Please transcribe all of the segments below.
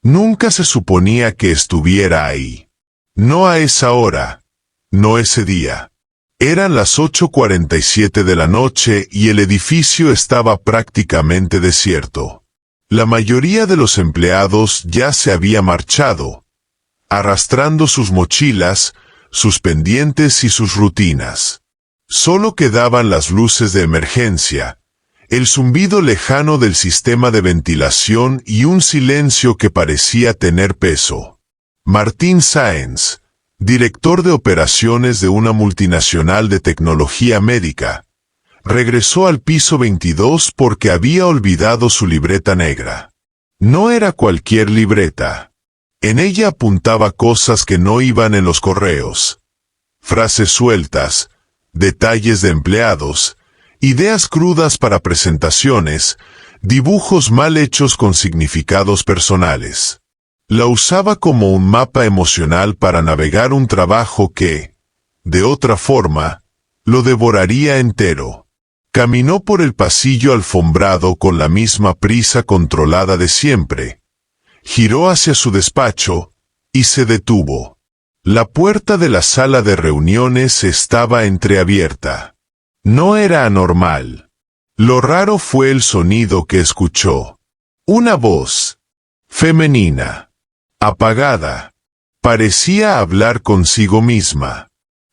Nunca se suponía que estuviera ahí. No a esa hora, no ese día. Eran las 8:47 de la noche y el edificio estaba prácticamente desierto. La mayoría de los empleados ya se había marchado, arrastrando sus mochilas, sus pendientes y sus rutinas. Solo quedaban las luces de emergencia, el zumbido lejano del sistema de ventilación y un silencio que parecía tener peso. Martín Sáenz, director de operaciones de una multinacional de tecnología médica, regresó al piso 22 porque había olvidado su libreta negra. No era cualquier libreta. En ella apuntaba cosas que no iban en los correos. Frases sueltas, detalles de empleados, ideas crudas para presentaciones, dibujos mal hechos con significados personales. La usaba como un mapa emocional para navegar un trabajo que, de otra forma, lo devoraría entero. Caminó por el pasillo alfombrado con la misma prisa controlada de siempre. Giró hacia su despacho y se detuvo. La puerta de la sala de reuniones estaba entreabierta. No era anormal. Lo raro fue el sonido que escuchó. Una voz femenina, apagada. Parecía hablar consigo misma.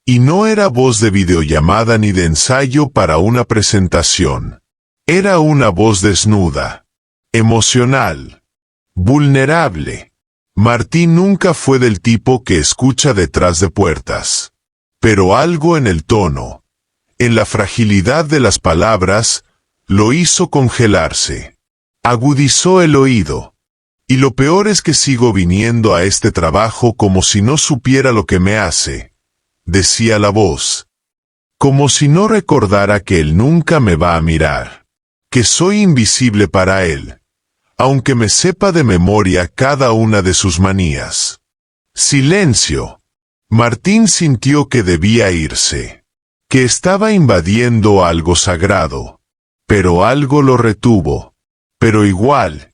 Y no era voz de videollamada ni de ensayo para una presentación. Era una voz desnuda, emocional, vulnerable. Martín nunca fue del tipo que escucha detrás de puertas. Pero algo en el tono, en la fragilidad de las palabras, lo hizo congelarse. Agudizó el oído. Y lo peor es que sigo viniendo a este trabajo como si no supiera lo que me hace, decía la voz. Como si no recordara que él nunca me va a mirar. Que soy invisible para él, aunque me sepa de memoria cada una de sus manías. Silencio. Martín sintió que debía irse. Que estaba invadiendo algo sagrado. Pero algo lo retuvo. Pero igual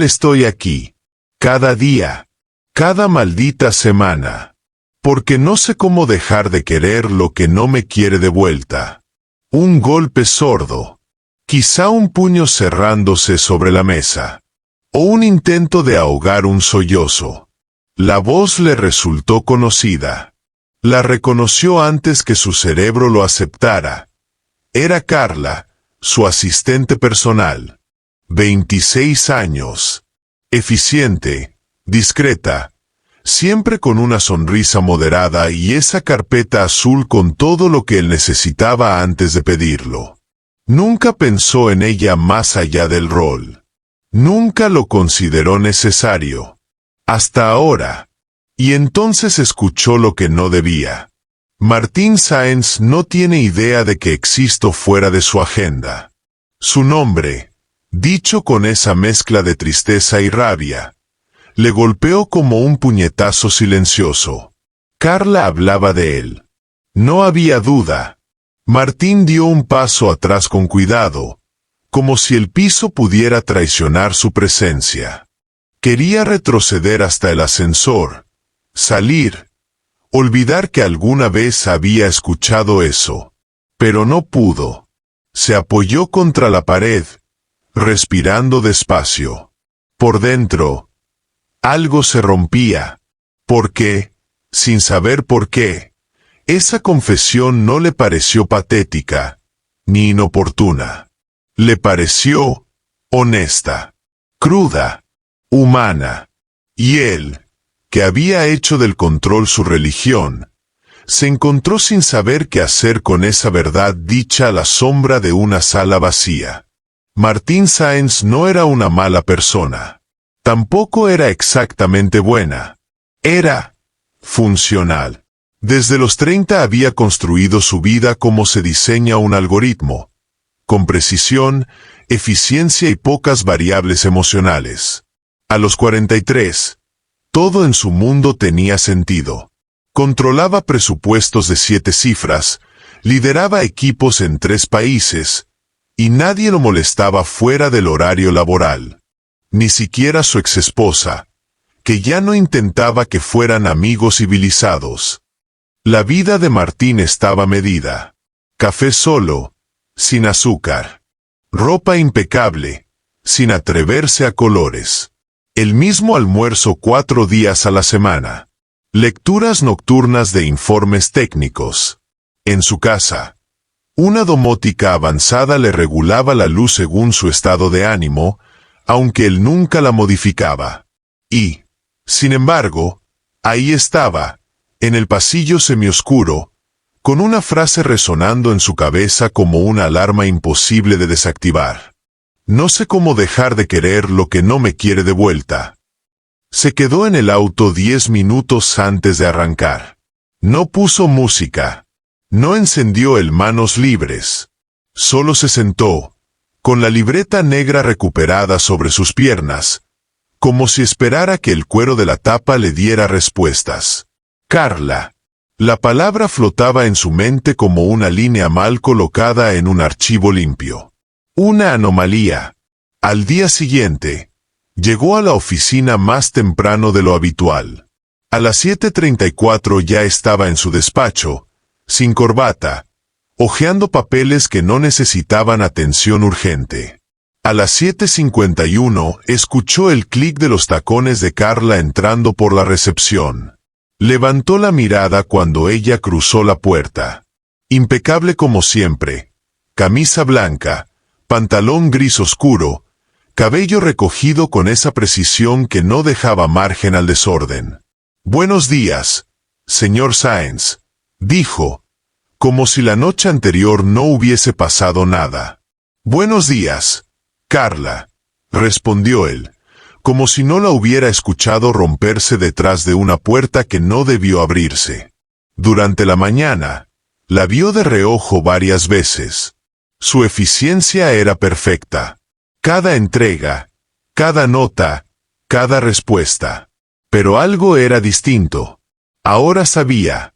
estoy aquí. Cada día. Cada maldita semana. Porque no sé cómo dejar de querer lo que no me quiere de vuelta. Un golpe sordo. Quizá un puño cerrándose sobre la mesa. O un intento de ahogar un sollozo. La voz le resultó conocida. La reconoció antes que su cerebro lo aceptara. Era Carla, su asistente personal. 26 años. Eficiente, discreta, siempre con una sonrisa moderada y esa carpeta azul con todo lo que él necesitaba antes de pedirlo. Nunca pensó en ella más allá del rol. Nunca lo consideró necesario. Hasta ahora. Y entonces escuchó lo que no debía. Martín Sáenz no tiene idea de que existo fuera de su agenda. Su nombre, dicho con esa mezcla de tristeza y rabia, le golpeó como un puñetazo silencioso. Carla hablaba de él. No había duda. Martín dio un paso atrás con cuidado, como si el piso pudiera traicionar su presencia. Quería retroceder hasta el ascensor, salir, olvidar que alguna vez había escuchado eso. Pero no pudo. Se apoyó contra la pared, respirando despacio. Por dentro, algo se rompía. Porque, sin saber por qué, esa confesión no le pareció patética, ni inoportuna. Le pareció honesta, cruda, humana. Y él, que había hecho del control su religión, se encontró sin saber qué hacer con esa verdad dicha a la sombra de una sala vacía. Martín Sáenz no era una mala persona. Tampoco era exactamente buena. Era funcional. Desde los 30 había construido su vida como se diseña un algoritmo, con precisión, eficiencia y pocas variables emocionales. A los 43, todo en su mundo tenía sentido. Controlaba presupuestos de 7 cifras, lideraba equipos en 3 países, y nadie lo molestaba fuera del horario laboral. ni siquiera su exesposa, que ya no intentaba que fueran amigos civilizados. La vida de Martín estaba medida. Café solo, sin azúcar. Ropa impecable, sin atreverse a colores. El mismo almuerzo 4 días a la semana. Lecturas nocturnas de informes técnicos. En su casa, una domótica avanzada le regulaba la luz según su estado de ánimo, aunque él nunca la modificaba. Y, sin embargo, ahí estaba, en el pasillo semioscuro, con una frase resonando en su cabeza como una alarma imposible de desactivar. No sé cómo dejar de querer lo que no me quiere de vuelta. Se quedó en el auto 10 minutos antes de arrancar. No puso música. No encendió el manos libres. Solo se sentó, con la libreta negra recuperada sobre sus piernas, como si esperara que el cuero de la tapa le diera respuestas. Carla. La palabra flotaba en su mente como una línea mal colocada en un archivo limpio. Una anomalía. Al día siguiente, llegó a la oficina más temprano de lo habitual. A las 7:34 ya estaba en su despacho, sin corbata, hojeando papeles que no necesitaban atención urgente. A las 7:51 escuchó el clic de los tacones de Carla entrando por la recepción. Levantó la mirada cuando ella cruzó la puerta. Impecable como siempre. Camisa blanca, pantalón gris oscuro, cabello recogido con esa precisión que no dejaba margen al desorden. «Buenos días, señor Sáenz», dijo, como si la noche anterior no hubiese pasado nada. «Buenos días, Carla», respondió él, como si no la hubiera escuchado romperse detrás de una puerta que no debió abrirse. Durante la mañana, la vio de reojo varias veces. Su eficiencia era perfecta. Cada entrega, cada nota, cada respuesta. Pero algo era distinto. Ahora sabía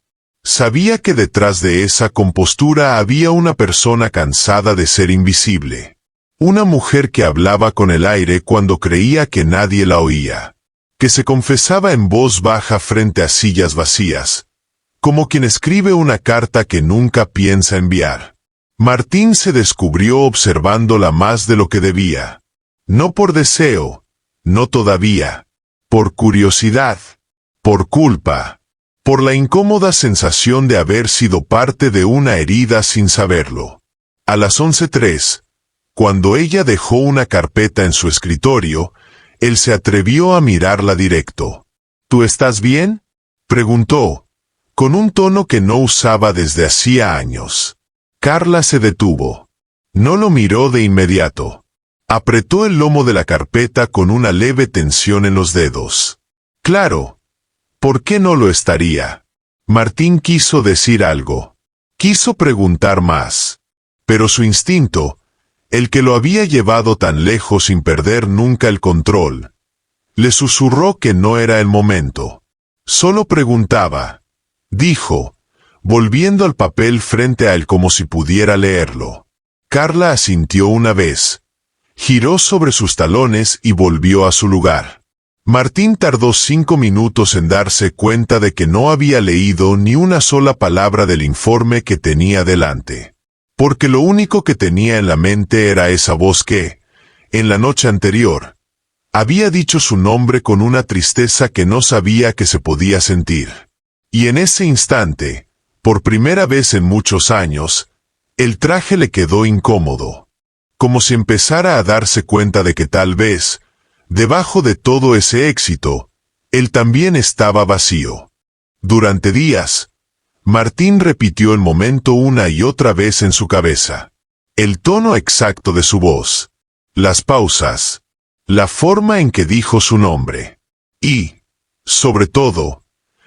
que detrás de esa compostura había una persona cansada de ser invisible. Una mujer que hablaba con el aire cuando creía que nadie la oía. Que se confesaba en voz baja frente a sillas vacías. Como quien escribe una carta que nunca piensa enviar. Martín se descubrió observándola más de lo que debía. No por deseo, no todavía. Por curiosidad. Por culpa. Por la incómoda sensación de haber sido parte de una herida sin saberlo. A las 11:03. Cuando ella dejó una carpeta en su escritorio, él se atrevió a mirarla directo. «¿Tú estás bien?», preguntó, con un tono que no usaba desde hacía años. Carla se detuvo. No lo miró de inmediato. Apretó el lomo de la carpeta con una leve tensión en los dedos. «Claro. ¿Por qué no lo estaría?». Martín quiso decir algo. Quiso preguntar más. Pero su instinto, el que lo había llevado tan lejos sin perder nunca el control, le susurró que no era el momento. Solo preguntaba, dijo, volviendo al papel frente a él como si pudiera leerlo. Carla asintió una vez, giró sobre sus talones y volvió a su lugar. Martín tardó 5 minutos en darse cuenta de que no había leído ni una sola palabra del informe que tenía delante. Porque lo único que tenía en la mente era esa voz que, en la noche anterior, había dicho su nombre con una tristeza que no sabía que se podía sentir. Y en ese instante, por primera vez en muchos años, el traje le quedó incómodo. Como si empezara a darse cuenta de que tal vez, debajo de todo ese éxito, él también estaba vacío. Durante días, Martín repitió el momento una y otra vez en su cabeza. El tono exacto de su voz, las pausas, la forma en que dijo su nombre. Y, sobre todo,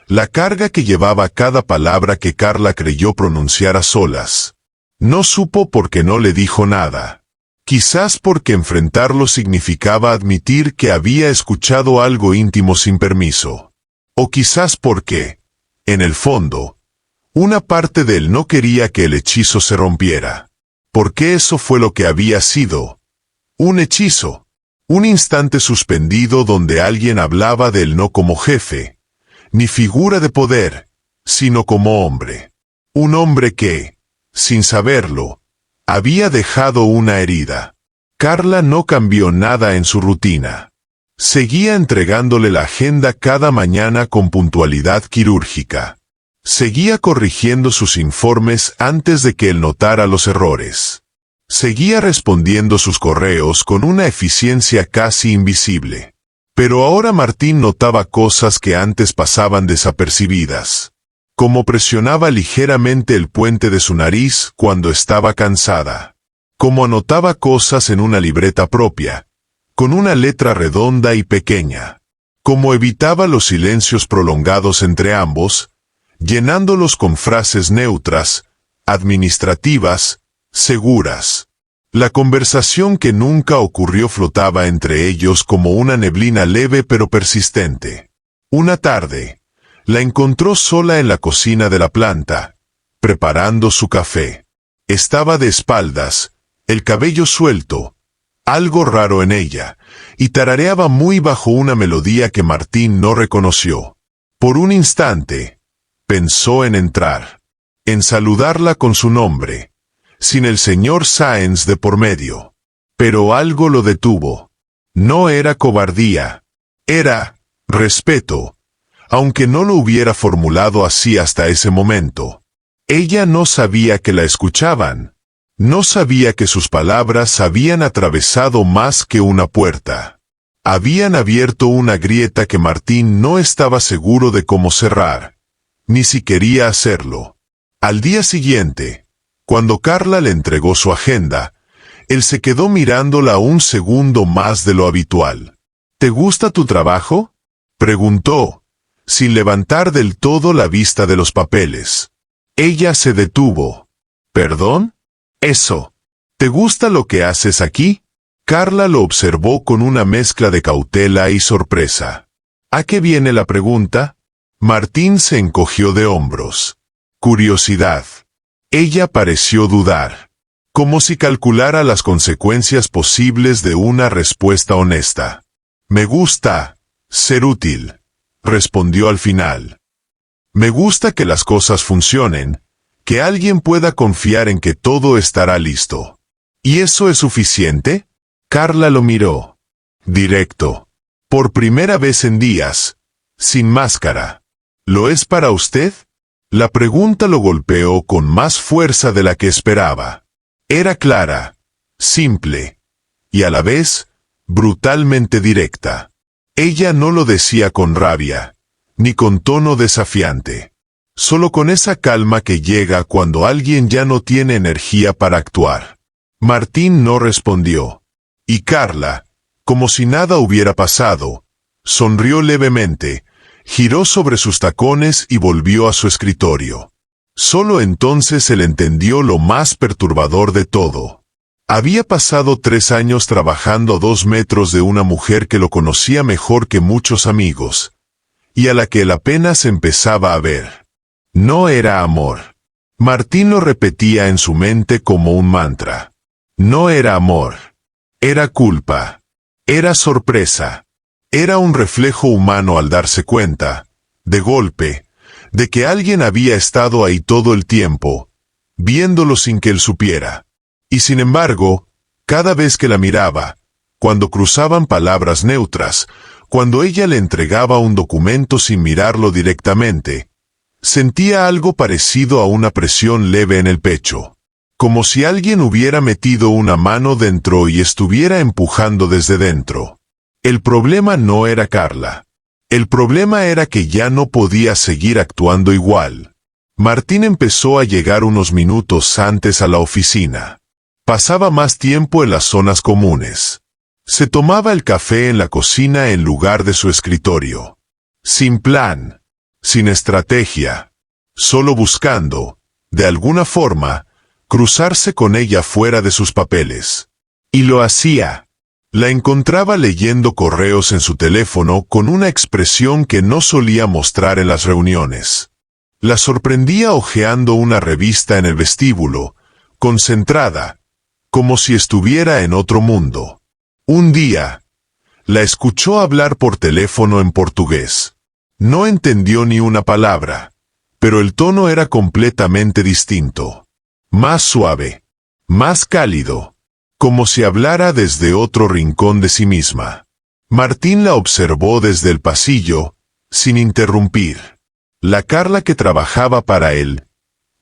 la carga que llevaba cada palabra que Carla creyó pronunciar a solas. No supo por qué no le dijo nada. Quizás porque enfrentarlo significaba admitir que había escuchado algo íntimo sin permiso. O quizás porque, en el fondo, una parte de él no quería que el hechizo se rompiera. Porque eso fue lo que había sido. Un hechizo. Un instante suspendido donde alguien hablaba de él no como jefe, ni figura de poder, sino como hombre. Un hombre que, sin saberlo, había dejado una herida. Carla no cambió nada en su rutina. Seguía entregándole la agenda cada mañana con puntualidad quirúrgica. Seguía corrigiendo sus informes antes de que él notara los errores. Seguía respondiendo sus correos con una eficiencia casi invisible. Pero ahora Martín notaba cosas que antes pasaban desapercibidas. Como presionaba ligeramente el puente de su nariz cuando estaba cansada. Como anotaba cosas en una libreta propia, con una letra redonda y pequeña. Como evitaba los silencios prolongados entre ambos, llenándolos con frases neutras, administrativas, seguras. La conversación que nunca ocurrió flotaba entre ellos como una neblina leve pero persistente. Una tarde, la encontró sola en la cocina de la planta, preparando su café. Estaba de espaldas, el cabello suelto, algo raro en ella, y tarareaba muy bajo una melodía que Martín no reconoció. Por un instante, pensó en entrar, en saludarla con su nombre, sin el señor Sáenz de por medio. Pero algo lo detuvo. No era cobardía, era respeto, aunque no lo hubiera formulado así hasta ese momento. Ella no sabía que la escuchaban. No sabía que sus palabras habían atravesado más que una puerta. Habían abierto una grieta que Martín no estaba seguro de cómo cerrar, ni si quería hacerlo. Al día siguiente, cuando Carla le entregó su agenda, él se quedó mirándola un segundo más de lo habitual. ¿Te gusta tu trabajo?, preguntó, sin levantar del todo la vista de los papeles. Ella se detuvo. ¿Perdón? Eso. ¿Te gusta lo que haces aquí? Carla lo observó con una mezcla de cautela y sorpresa. ¿A qué viene la pregunta? Martín se encogió de hombros. Curiosidad. Ella pareció dudar, como si calculara las consecuencias posibles de una respuesta honesta. Me gusta ser útil, respondió al final. Me gusta que las cosas funcionen, que alguien pueda confiar en que todo estará listo. ¿Y eso es suficiente? Carla lo miró. Directo. Por primera vez en días. Sin máscara. ¿Lo es para usted? La pregunta lo golpeó con más fuerza de la que esperaba. Era clara, simple, y a la vez, brutalmente directa. Ella no lo decía con rabia, ni con tono desafiante. Solo con esa calma que llega cuando alguien ya no tiene energía para actuar. Martín no respondió. Y Carla, como si nada hubiera pasado, sonrió levemente, giró sobre sus tacones y volvió a su escritorio. Solo entonces él entendió lo más perturbador de todo. Había pasado 3 años trabajando a 2 metros de una mujer que lo conocía mejor que muchos amigos, y a la que él apenas empezaba a ver. No era amor. Martín lo repetía en su mente como un mantra. No era amor. Era culpa. Era sorpresa. Era un reflejo humano al darse cuenta, de golpe, de que alguien había estado ahí todo el tiempo, viéndolo sin que él supiera. Y sin embargo, cada vez que la miraba, cuando cruzaban palabras neutras, cuando ella le entregaba un documento sin mirarlo directamente, sentía algo parecido a una presión leve en el pecho, como si alguien hubiera metido una mano dentro y estuviera empujando desde dentro. El problema no era Carla. El problema era que ya no podía seguir actuando igual. Martín empezó a llegar unos minutos antes a la oficina. Pasaba más tiempo en las zonas comunes. Se tomaba el café en la cocina en lugar de su escritorio. Sin plan, sin estrategia, solo buscando, de alguna forma, cruzarse con ella fuera de sus papeles. Y lo hacía. La encontraba leyendo correos en su teléfono con una expresión que no solía mostrar en las reuniones. La sorprendía hojeando una revista en el vestíbulo, concentrada, como si estuviera en otro mundo. Un día, La escuchó hablar por teléfono en portugués. No entendió ni una palabra, pero el tono era completamente distinto. Más suave, más cálido, como si hablara desde otro rincón de sí misma. Martín la observó desde el pasillo, sin interrumpir. La Carla que trabajaba para él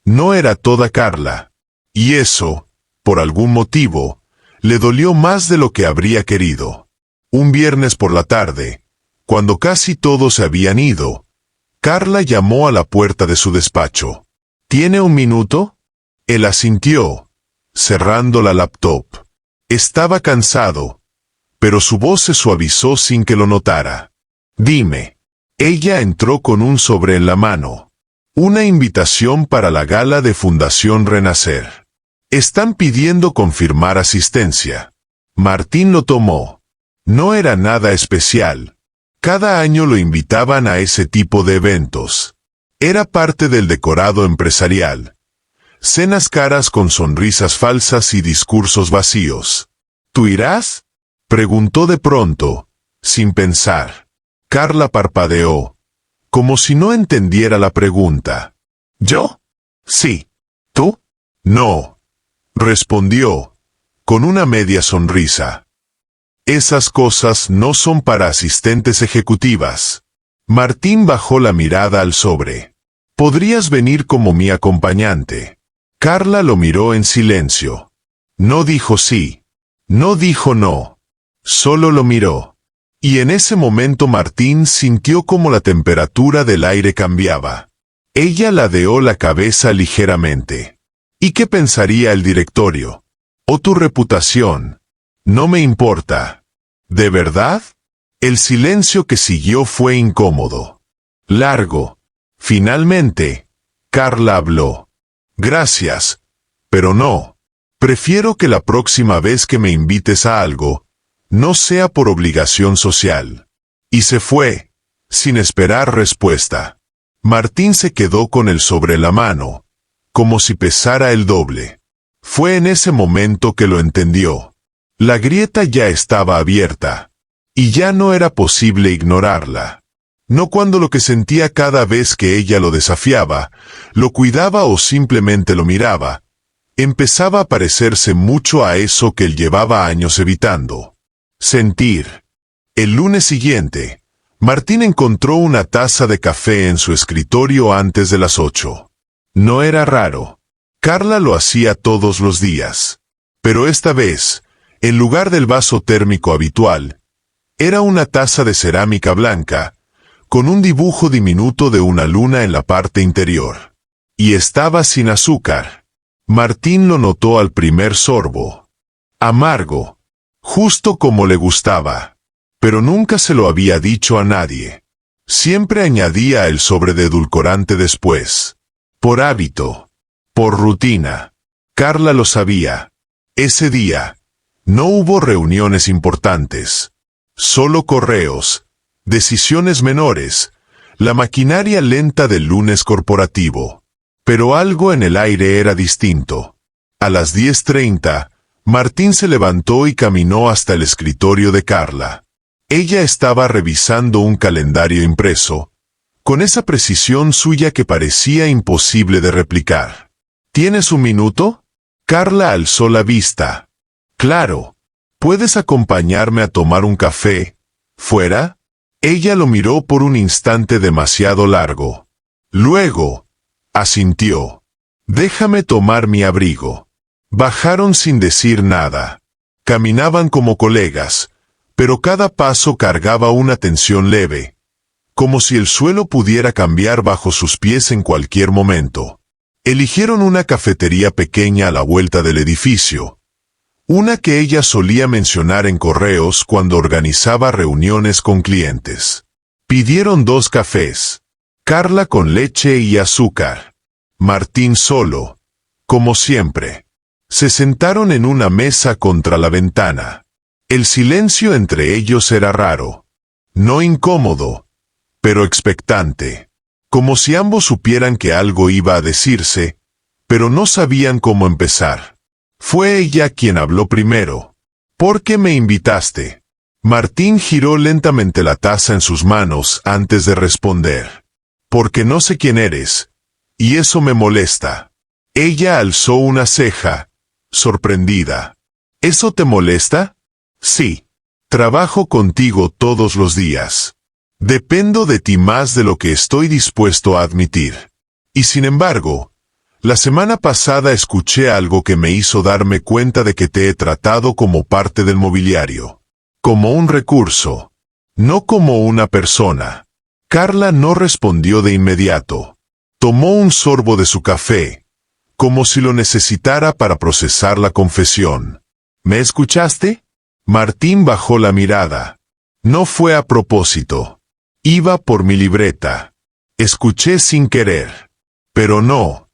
no era toda Carla, y eso, por algún motivo, le dolió más de lo que habría querido. Un viernes por la tarde, cuando casi todos se habían ido, Carla llamó a la puerta de su despacho. ¿Tiene un minuto? Él asintió, cerrando la laptop. Estaba cansado, pero su voz se suavizó sin que lo notara. Dime. Ella entró con un sobre en la mano. Una invitación para la gala de Fundación Renacer. Están pidiendo confirmar asistencia. Martín lo tomó. No era nada especial. Cada año lo invitaban a ese tipo de eventos. Era parte del decorado empresarial. Cenas caras con sonrisas falsas y discursos vacíos. ¿Tú irás? Preguntó de pronto, sin pensar. Carla parpadeó, como si no entendiera la pregunta. ¿Yo? Sí. ¿Tú? No. Respondió, con una media sonrisa. Esas cosas no son para asistentes ejecutivas. Martín bajó la mirada al sobre. ¿Podrías venir como mi acompañante? Carla lo miró en silencio. No dijo sí. No dijo no. Solo lo miró. Y en ese momento Martín sintió como la temperatura del aire cambiaba. Ella ladeó la cabeza ligeramente. ¿Y qué pensaría el directorio? ¿O tu reputación? No me importa. ¿De verdad? El silencio que siguió fue incómodo. Largo. Finalmente, Carla habló. Gracias, pero no. Prefiero que la próxima vez que me invites a algo, no sea por obligación social. Y se fue, sin esperar respuesta. Martín se quedó con el sobre la mano, como si pesara el doble. Fue en ese momento que lo entendió. La grieta ya estaba abierta, y ya no era posible ignorarla. No cuando lo que sentía cada vez que ella lo desafiaba, lo cuidaba o simplemente lo miraba, empezaba a parecerse mucho a eso que él llevaba años evitando. Sentir. El lunes siguiente, Martín encontró una taza de café en su escritorio antes de las 8. No era raro. Carla lo hacía todos los días. Pero esta vez, en lugar del vaso térmico habitual, era una taza de cerámica blanca, con un dibujo diminuto de una luna en la parte interior. Y estaba sin azúcar. Martín lo notó al primer sorbo. Amargo. Justo como le gustaba. Pero nunca se lo había dicho a nadie. Siempre añadía el sobre de edulcorante después. Por hábito. Por rutina. Carla lo sabía. Ese día, no hubo reuniones importantes. Solo correos, decisiones menores, la maquinaria lenta del lunes corporativo. Pero algo en el aire era distinto. A las 10:30, Martín se levantó y caminó hasta el escritorio de Carla. Ella estaba revisando un calendario impreso, con esa precisión suya que parecía imposible de replicar. ¿Tienes un minuto? Carla alzó la vista. Claro. ¿Puedes acompañarme a tomar un café? ¿Fuera? Ella lo miró por un instante demasiado largo. Luego, asintió. Déjame tomar mi abrigo. Bajaron sin decir nada. Caminaban como colegas, pero cada paso cargaba una tensión leve, como si el suelo pudiera cambiar bajo sus pies en cualquier momento. Eligieron una cafetería pequeña a la vuelta del edificio, una que ella solía mencionar en correos cuando organizaba reuniones con clientes. Pidieron 2 cafés, Carla con leche y azúcar, Martín solo, como siempre. Se sentaron en una mesa contra la ventana. El silencio entre ellos era raro, no incómodo, pero expectante, como si ambos supieran que algo iba a decirse, pero no sabían cómo empezar. Fue ella quien habló primero. ¿Por qué me invitaste? Martín giró lentamente la taza en sus manos antes de responder. Porque no sé quién eres, y eso me molesta. Ella alzó una ceja, sorprendida. ¿Eso te molesta? Sí. Trabajo contigo todos los días. Dependo de ti más de lo que estoy dispuesto a admitir. Y sin embargo, la semana pasada escuché algo que me hizo darme cuenta de que te he tratado como parte del mobiliario. Como un recurso. No como una persona. Carla no respondió de inmediato. Tomó un sorbo de su café, como si lo necesitara para procesar la confesión. ¿Me escuchaste? Martín bajó la mirada. No fue a propósito. Iba por mi libreta. Escuché sin querer. Pero no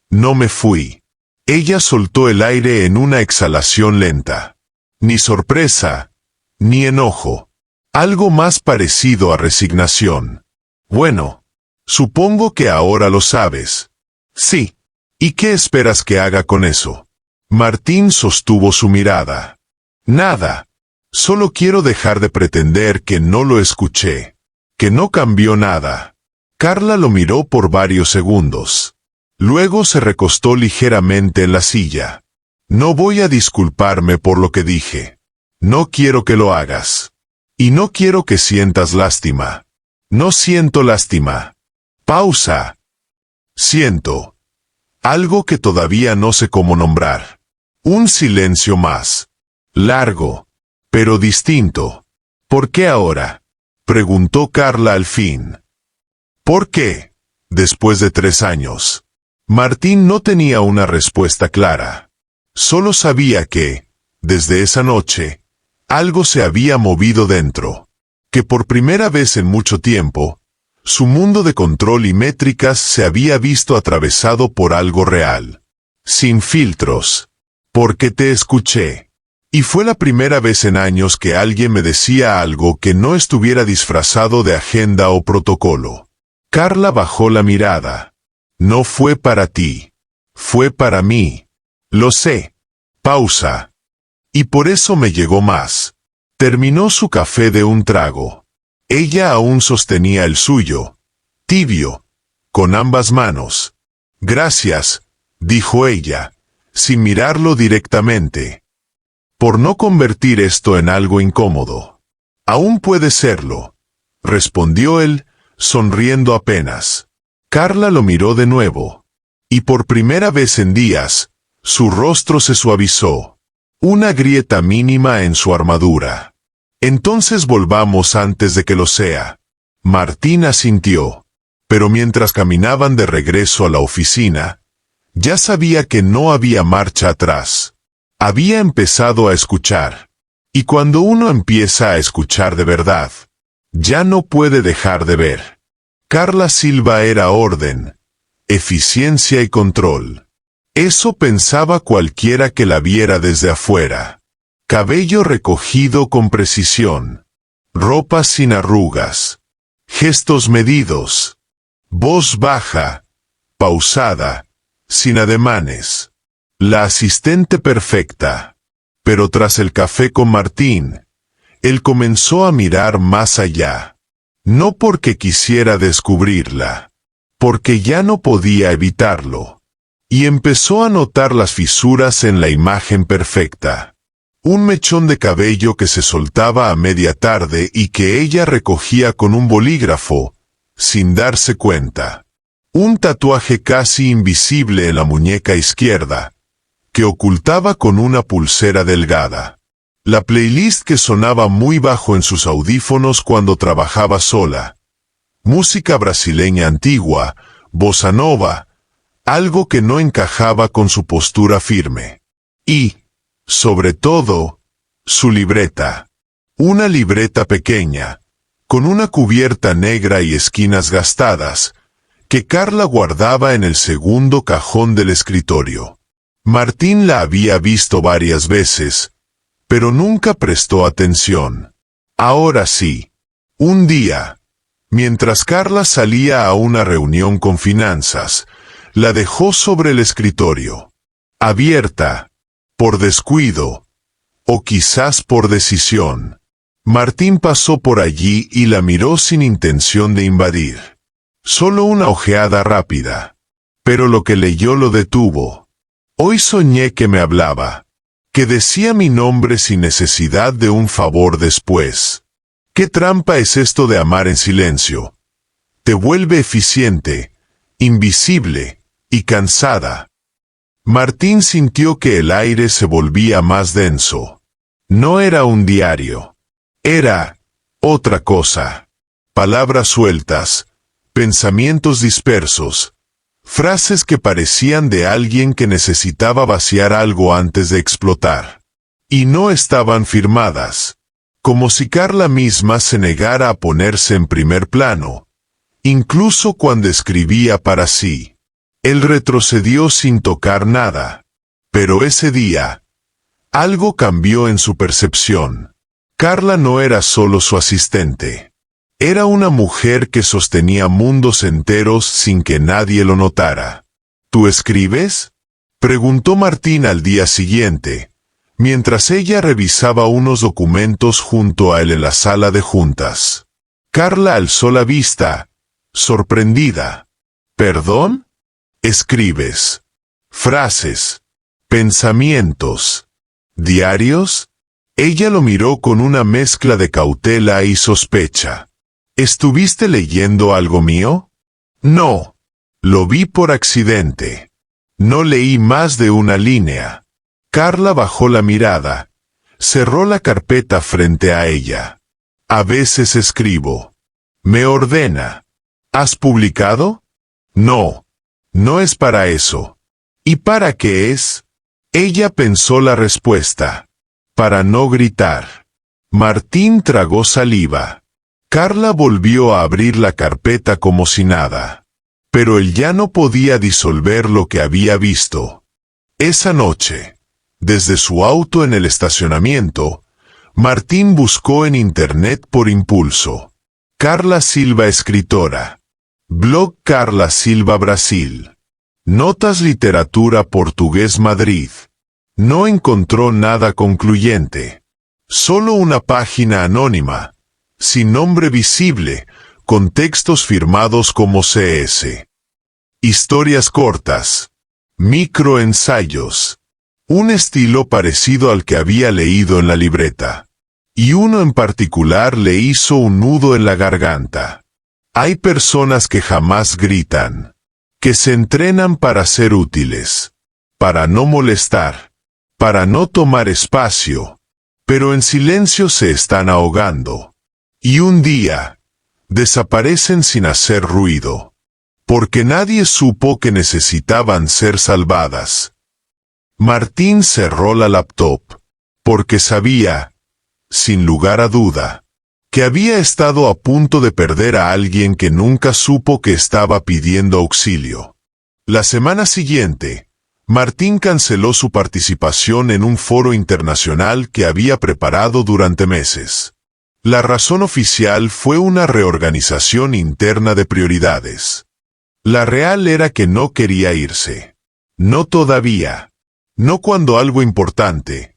me fui. Ella soltó el aire en una exhalación lenta. Ni sorpresa, ni enojo. Algo más parecido a resignación. Bueno, supongo que ahora lo sabes. Sí. ¿Y qué esperas que haga con eso? Martín sostuvo su mirada. Nada. Solo quiero dejar de pretender que no lo escuché. Que no cambió nada. Carla lo miró por varios segundos. Luego se recostó ligeramente en la silla. No voy a disculparme por lo que dije. No quiero que lo hagas. Y no quiero que sientas lástima. No siento lástima. Pausa. Siento algo que todavía no sé cómo nombrar. Un silencio más. Largo, pero distinto. ¿Por qué ahora? Preguntó Carla al fin. ¿Por qué? Después de 3 años. Martín no tenía una respuesta clara. Solo sabía que, desde esa noche, algo se había movido dentro. Que por primera vez en mucho tiempo, su mundo de control y métricas se había visto atravesado por algo real. Sin filtros. Porque te escuché. Y fue la primera vez en años que alguien me decía algo que no estuviera disfrazado de agenda o protocolo. Carla bajó la mirada. No fue para ti. Fue para mí. Lo sé. Pausa. Y por eso me llegó más. Terminó su café de un trago. Ella aún sostenía el suyo, tibio, con ambas manos. Gracias, dijo ella, sin mirarlo directamente. Por no convertir esto en algo incómodo. Aún puede serlo, respondió él, sonriendo apenas. Carla lo miró de nuevo. Y por primera vez en días, su rostro se suavizó. Una grieta mínima en su armadura. Entonces volvamos antes de que lo sea. Martín asintió. Pero mientras caminaban de regreso a la oficina, ya sabía que no había marcha atrás. Había empezado a escuchar. Y cuando uno empieza a escuchar de verdad, ya no puede dejar de ver. Carla Silva era orden, eficiencia y control. Eso pensaba cualquiera que la viera desde afuera. Cabello recogido con precisión. Ropa sin arrugas. Gestos medidos. Voz baja, pausada, sin ademanes. La asistente perfecta. Pero tras el café con Martín, él comenzó a mirar más allá. No porque quisiera descubrirla, porque ya no podía evitarlo. Y empezó a notar las fisuras en la imagen perfecta. Un mechón de cabello que se soltaba a media tarde y que ella recogía con un bolígrafo, sin darse cuenta. Un tatuaje casi invisible en la muñeca izquierda, que ocultaba con una pulsera delgada. La playlist que sonaba muy bajo en sus audífonos cuando trabajaba sola. Música brasileña antigua, bossa nova, algo que no encajaba con su postura firme. Y, sobre todo, su libreta. Una libreta pequeña, con una cubierta negra y esquinas gastadas, que Carla guardaba en el segundo cajón del escritorio. Martín la había visto varias veces, pero nunca prestó atención. Ahora sí. Un día, mientras Carla salía a una reunión con finanzas, la dejó sobre el escritorio. Abierta, por descuido, o quizás por decisión. Martín pasó por allí y la miró sin intención de invadir. Solo una ojeada rápida. Pero lo que leyó lo detuvo. Hoy soñé que me hablaba, que decía mi nombre sin necesidad de un favor después. ¿Qué trampa es esto de amar en silencio? Te vuelve eficiente, invisible y cansada. Martín sintió que el aire se volvía más denso. No era un diario. Era otra cosa. Palabras sueltas, pensamientos dispersos, frases que parecían de alguien que necesitaba vaciar algo antes de explotar. Y no estaban firmadas. Como si Carla misma se negara a ponerse en primer plano, incluso cuando escribía para sí. Él retrocedió sin tocar nada. Pero ese día, algo cambió en su percepción. Carla no era solo su asistente. Era una mujer que sostenía mundos enteros sin que nadie lo notara. ¿Tú escribes?, preguntó Martín al día siguiente, mientras ella revisaba unos documentos junto a él en la sala de juntas. Carla alzó la vista, sorprendida. ¿Perdón? ¿Escribes frases, pensamientos, diarios? Ella lo miró con una mezcla de cautela y sospecha. ¿Estuviste leyendo algo mío? No. Lo vi por accidente. No leí más de una línea. Carla bajó la mirada. Cerró la carpeta frente a ella. A veces escribo. Me ordena. ¿Has publicado? No. No es para eso. ¿Y para qué es? Ella pensó la respuesta. Para no gritar. Martín tragó saliva. Carla volvió a abrir la carpeta como si nada. Pero él ya no podía disolver lo que había visto. Esa noche, desde su auto en el estacionamiento, Martín buscó en internet por impulso. Carla Silva escritora. Blog Carla Silva Brasil. Notas Literatura Portugués Madrid. No encontró nada concluyente. Solo una página anónima, sin nombre visible, con textos firmados como CS. Historias cortas. Microensayos. Un estilo parecido al que había leído en la libreta. Y uno en particular le hizo un nudo en la garganta. Hay personas que jamás gritan, que se entrenan para ser útiles, para no molestar, para no tomar espacio, pero en silencio se están ahogando. Y un día, desaparecen sin hacer ruido, porque nadie supo que necesitaban ser salvadas. Martín cerró la laptop, porque sabía, sin lugar a duda, que había estado a punto de perder a alguien que nunca supo que estaba pidiendo auxilio. La semana siguiente, Martín canceló su participación en un foro internacional que había preparado durante meses. La razón oficial fue una reorganización interna de prioridades. La real era que no quería irse. No todavía. No cuando algo importante,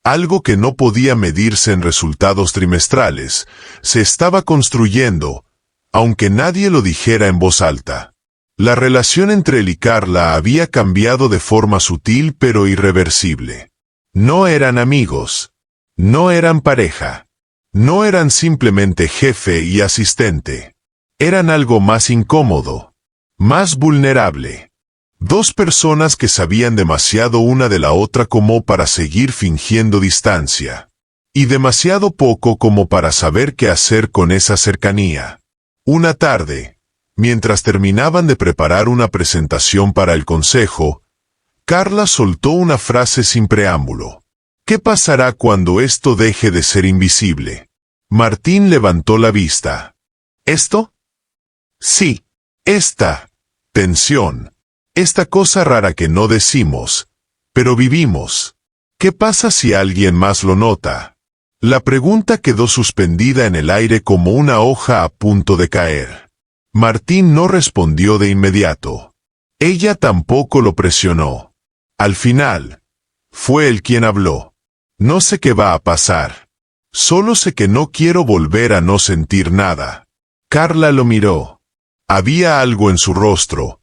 algo que no podía medirse en resultados trimestrales, se estaba construyendo, aunque nadie lo dijera en voz alta. La relación entre él y Carla había cambiado de forma sutil pero irreversible. No eran amigos. No eran pareja. No eran simplemente jefe y asistente. Eran algo más incómodo, más vulnerable. Dos personas que sabían demasiado una de la otra como para seguir fingiendo distancia. Y demasiado poco como para saber qué hacer con esa cercanía. Una tarde, mientras terminaban de preparar una presentación para el consejo, Carla soltó una frase sin preámbulo. ¿Qué pasará cuando esto deje de ser invisible? Martín levantó la vista. ¿Esto? Sí. Esta tensión. Esta cosa rara que no decimos, pero vivimos. ¿Qué pasa si alguien más lo nota? La pregunta quedó suspendida en el aire como una hoja a punto de caer. Martín no respondió de inmediato. Ella tampoco lo presionó. Al final, fue él quien habló. No sé qué va a pasar. Solo sé que no quiero volver a no sentir nada. Carla lo miró. Había algo en su rostro.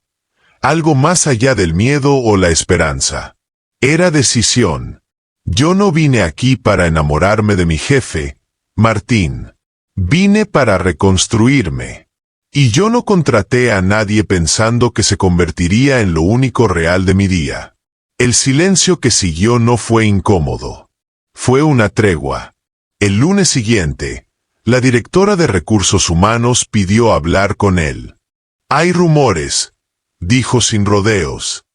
Algo más allá del miedo o la esperanza. Era decisión. Yo no vine aquí para enamorarme de mi jefe, Martín. Vine para reconstruirme. Y yo no contraté a nadie pensando que se convertiría en lo único real de mi día. El silencio que siguió no fue incómodo. Fue una tregua. El lunes siguiente, la directora de Recursos Humanos pidió hablar con él. Hay rumores, dijo sin rodeos,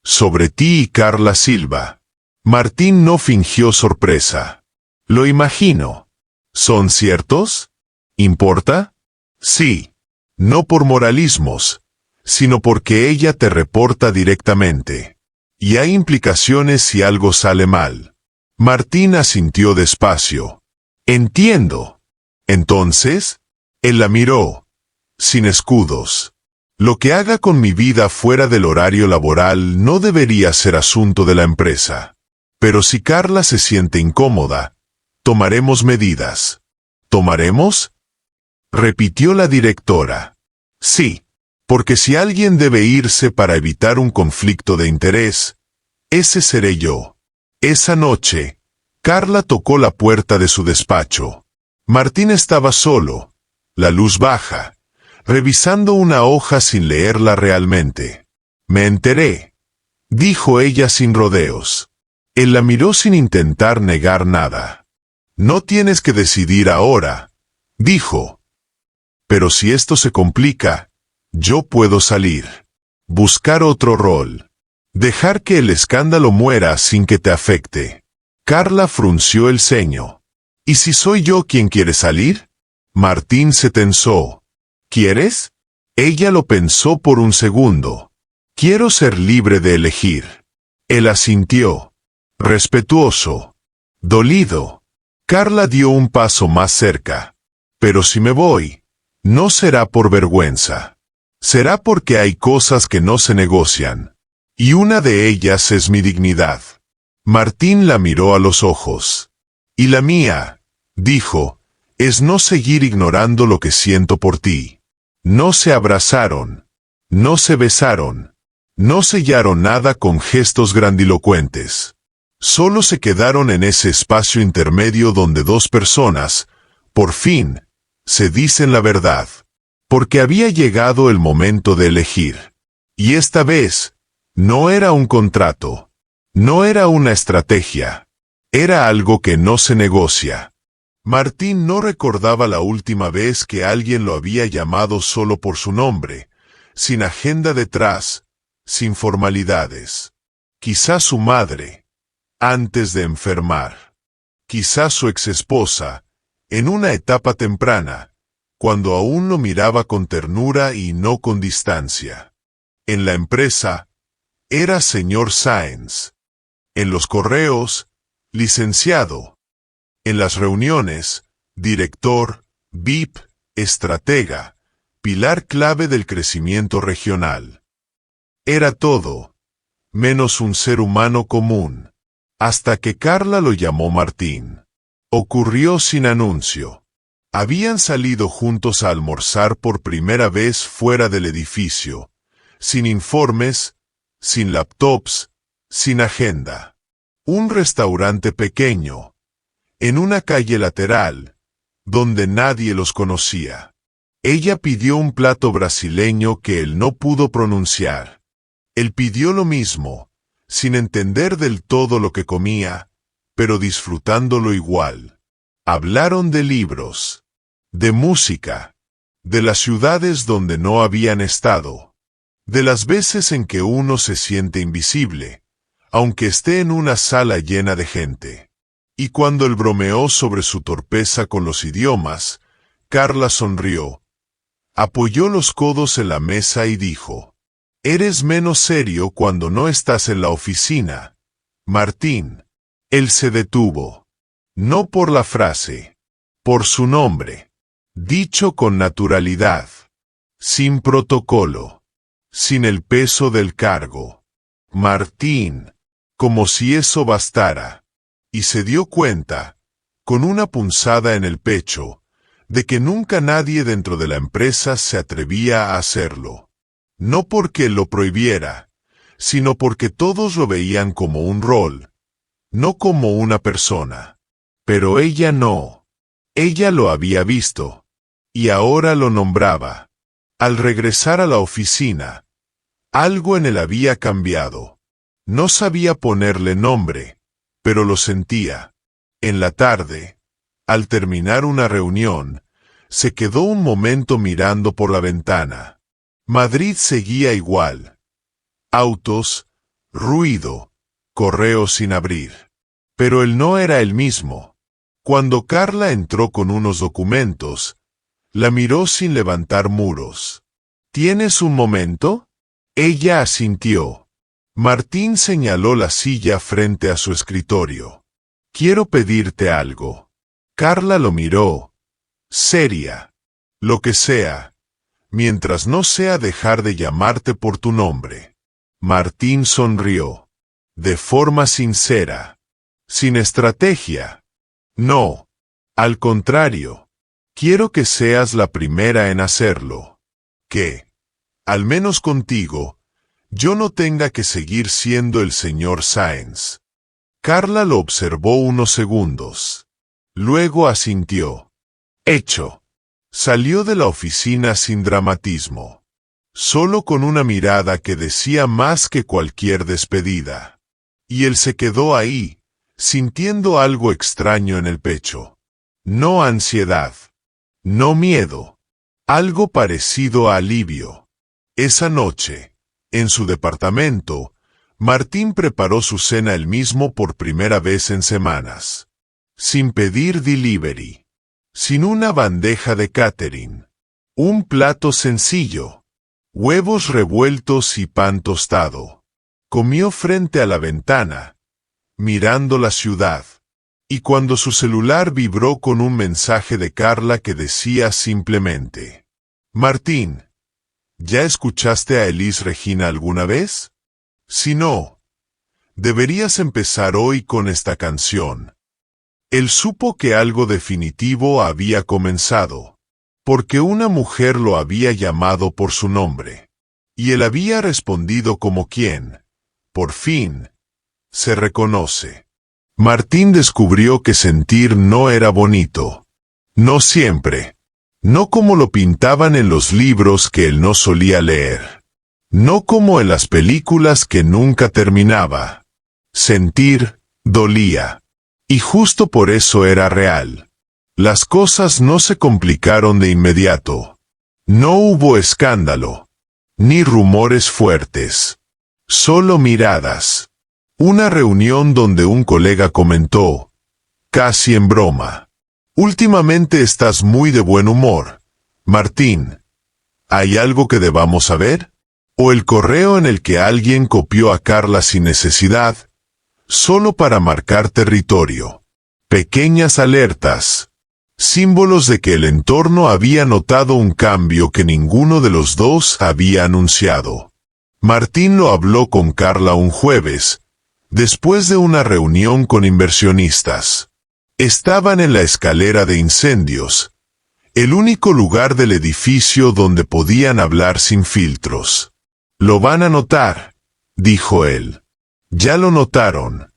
sobre ti y Carla Silva. Martín no fingió sorpresa. Lo imagino. ¿Son ciertos? ¿Importa? Sí. No por moralismos, sino porque ella te reporta directamente. Y hay implicaciones si algo sale mal. Martín asintió despacio. Entiendo. Entonces, él la miró, sin escudos. Lo que haga con mi vida fuera del horario laboral no debería ser asunto de la empresa. Pero si Carla se siente incómoda, tomaremos medidas. ¿Tomaremos? Repitió la directora. Sí, porque si alguien debe irse para evitar un conflicto de interés, ese seré yo. Esa noche, Carla tocó la puerta de su despacho. Martín estaba solo, la luz baja, revisando una hoja sin leerla realmente. Me enteré, dijo ella sin rodeos. Él la miró sin intentar negar nada. No tienes que decidir ahora, dijo. Pero si esto se complica, yo puedo salir. Buscar otro rol. Dejar que el escándalo muera sin que te afecte. Carla frunció el ceño. ¿Y si soy yo quien quiere salir? Martín se tensó. ¿Quieres? Ella lo pensó por un segundo. Quiero ser libre de elegir. Él asintió. Respetuoso. Dolido. Carla dio un paso más cerca. Pero si me voy, no será por vergüenza. Será porque hay cosas que no se negocian. Y una de ellas es mi dignidad. Martín la miró a los ojos. Y la mía, dijo, es no seguir ignorando lo que siento por ti. No se abrazaron. No se besaron. No sellaron nada con gestos grandilocuentes. Solo se quedaron en ese espacio intermedio donde dos personas, por fin, se dicen la verdad. Porque había llegado el momento de elegir. Y esta vez, no era un contrato. No era una estrategia. Era algo que no se negocia. Martín no recordaba la última vez que alguien lo había llamado solo por su nombre, sin agenda detrás, sin formalidades. Quizás su madre, antes de enfermar. Quizás su exesposa, en una etapa temprana, cuando aún lo miraba con ternura y no con distancia. En la empresa, era señor Sáenz. En los correos, licenciado. En las reuniones, director, VIP, estratega, pilar clave del crecimiento regional. Era todo, menos un ser humano común. Hasta que Carla lo llamó Martín. Ocurrió sin anuncio. Habían salido juntos a almorzar por primera vez fuera del edificio, sin informes, sin laptops, sin agenda. Un restaurante pequeño, en una calle lateral, donde nadie los conocía. Ella pidió un plato brasileño que él no pudo pronunciar. Él pidió lo mismo, sin entender del todo lo que comía, pero disfrutándolo igual. Hablaron de libros, de música, de las ciudades donde no habían estado, de las veces en que uno se siente invisible, aunque esté en una sala llena de gente. Y cuando él bromeó sobre su torpeza con los idiomas, Carla sonrió, apoyó los codos en la mesa y dijo, «Eres menos serio cuando no estás en la oficina, Martín». Él se detuvo. No por la frase, por su nombre. Dicho con naturalidad, sin protocolo, sin el peso del cargo. Martín, como si eso bastara. Y se dio cuenta, con una punzada en el pecho, de que nunca nadie dentro de la empresa se atrevía a hacerlo. No porque lo prohibiera, sino porque todos lo veían como un rol, no como una persona. Pero ella no. Ella lo había visto, y ahora lo nombraba. Al regresar a la oficina, algo en él había cambiado. No sabía ponerle nombre, pero lo sentía. En la tarde, al terminar una reunión, se quedó un momento mirando por la ventana. Madrid seguía igual. Autos, ruido, correos sin abrir. Pero él no era el mismo. Cuando Carla entró con unos documentos, la miró sin levantar muros. ¿Tienes un momento? Ella asintió. Martín señaló la silla frente a su escritorio. Quiero pedirte algo. Carla lo miró. Seria. Lo que sea, mientras no sea dejar de llamarte por tu nombre. Martín sonrió. De forma sincera. Sin estrategia. No. Al contrario. Quiero que seas la primera en hacerlo. Que, al menos contigo, yo no tenga que seguir siendo el señor Sáenz. Carla lo observó unos segundos. Luego asintió. Hecho. Salió de la oficina sin dramatismo. Solo con una mirada que decía más que cualquier despedida. Y él se quedó ahí, sintiendo algo extraño en el pecho. No ansiedad. No miedo. Algo parecido a alivio. Esa noche, en su departamento, Martín preparó su cena él mismo por primera vez en semanas. Sin pedir delivery. Sin una bandeja de catering. Un plato sencillo. Huevos revueltos y pan tostado. Comió frente a la ventana, mirando la ciudad. Y cuando su celular vibró con un mensaje de Carla que decía simplemente: Martín, ¿ya escuchaste a Elis Regina alguna vez? Si no, deberías empezar hoy con esta canción. Él supo que algo definitivo había comenzado, porque una mujer lo había llamado por su nombre, y él había respondido como quien, por fin, se reconoce. Martín descubrió que sentir no era bonito. No siempre. No como lo pintaban en los libros que él no solía leer. No como en las películas que nunca terminaba. Sentir dolía. Y justo por eso era real. Las cosas no se complicaron de inmediato. No hubo escándalo. Ni rumores fuertes. Solo miradas. Una reunión donde un colega comentó, casi en broma: últimamente estás muy de buen humor, Martín. ¿Hay algo que debamos saber? O el correo en el que alguien copió a Carla sin necesidad, solo para marcar territorio. Pequeñas alertas. Símbolos de que el entorno había notado un cambio que ninguno de los dos había anunciado. Martín lo habló con Carla un jueves, después de una reunión con inversionistas. Estaban en la escalera de incendios, el único lugar del edificio donde podían hablar sin filtros. Lo van a notar, dijo él. Ya lo notaron,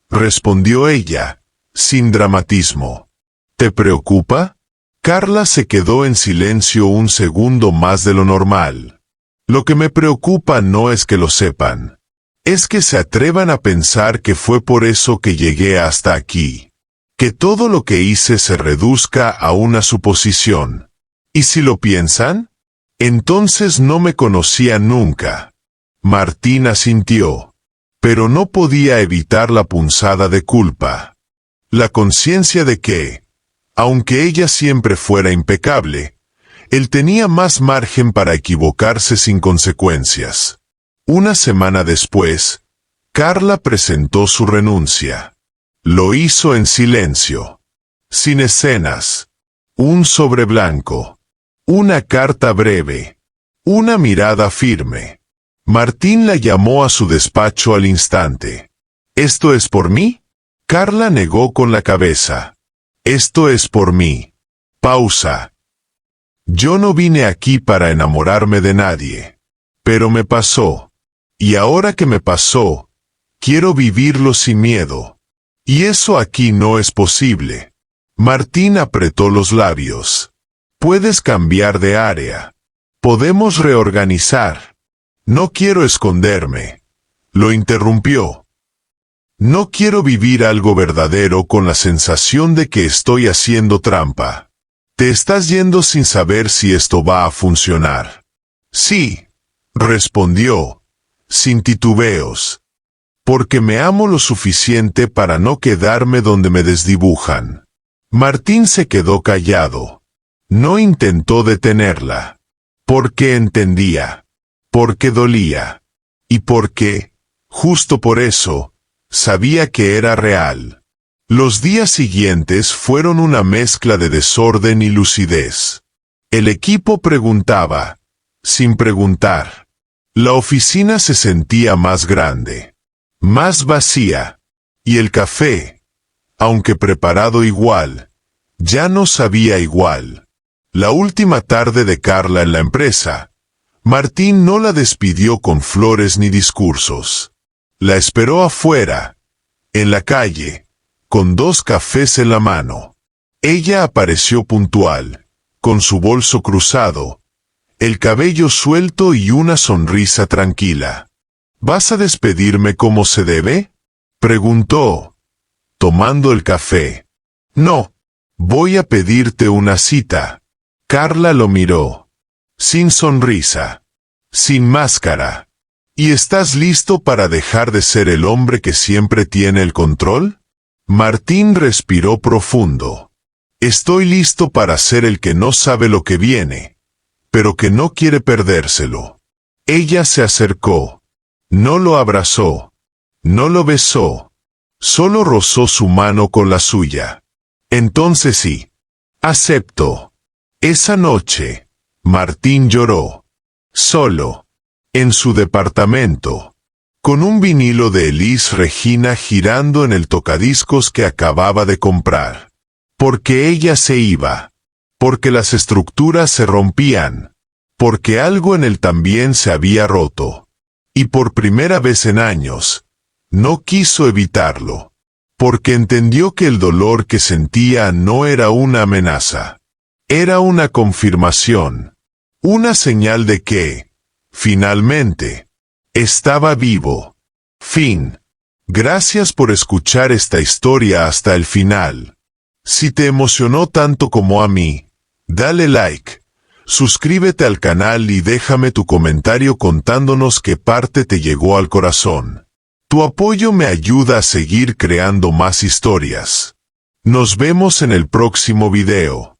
respondió ella, sin dramatismo. ¿Te preocupa? Carla se quedó en silencio un segundo más de lo normal. Lo que me preocupa no es que lo sepan. Es que se atrevan a pensar que fue por eso que llegué hasta aquí. Que todo lo que hice se reduzca a una suposición. ¿Y si lo piensan? Entonces no me conocían nunca. Martín asintió. Pero no podía evitar la punzada de culpa. La conciencia de que, aunque ella siempre fuera impecable, él tenía más margen para equivocarse sin consecuencias. Una semana después, Carla presentó su renuncia. Lo hizo en silencio. Sin escenas. Un sobre blanco. Una carta breve. Una mirada firme. Martín la llamó a su despacho al instante. ¿Esto es por mí? Carla negó con la cabeza. Esto es por mí. Pausa. Yo no vine aquí para enamorarme de nadie. Pero me pasó. Y ahora que me pasó, quiero vivirlo sin miedo. Y eso aquí no es posible. Martín apretó los labios. Puedes cambiar de área. Podemos reorganizar. No quiero esconderme. Lo interrumpió. No quiero vivir algo verdadero con la sensación de que estoy haciendo trampa. Te estás yendo sin saber si esto va a funcionar. Sí, respondió, sin titubeos. Porque me amo lo suficiente para no quedarme donde me desdibujan. Martín se quedó callado. No intentó detenerla. Porque entendía. Porque dolía. Y porque, justo por eso, sabía que era real. Los días siguientes fueron una mezcla de desorden y lucidez. El equipo preguntaba, sin preguntar. La oficina se sentía más grande, más vacía, y el café, aunque preparado igual, ya no sabía igual. La última tarde de Carla en la empresa, Martín no la despidió con flores ni discursos. La esperó afuera, en la calle, con 2 cafés en la mano. Ella apareció puntual, con su bolso cruzado, el cabello suelto y una sonrisa tranquila. ¿Vas a despedirme como se debe?, preguntó, tomando el café. No, voy a pedirte una cita. Carla lo miró, sin sonrisa, sin máscara. ¿Y estás listo para dejar de ser el hombre que siempre tiene el control? Martín respiró profundo. Estoy listo para ser el que no sabe lo que viene, pero que no quiere perdérselo. Ella se acercó. No lo abrazó. No lo besó. Solo rozó su mano con la suya. Entonces sí. Acepto. Esa noche, Martín lloró. Solo. En su departamento, con un vinilo de Elis Regina girando en el tocadiscos que acababa de comprar. Porque ella se iba. Porque las estructuras se rompían. Porque algo en él también se había roto. Y por primera vez en años, no quiso evitarlo. Porque entendió que el dolor que sentía no era una amenaza. Era una confirmación. Una señal de que, finalmente, estaba vivo. Fin. Gracias por escuchar esta historia hasta el final. Si te emocionó tanto como a mí, dale like, suscríbete al canal y déjame tu comentario contándonos qué parte te llegó al corazón. Tu apoyo me ayuda a seguir creando más historias. Nos vemos en el próximo video.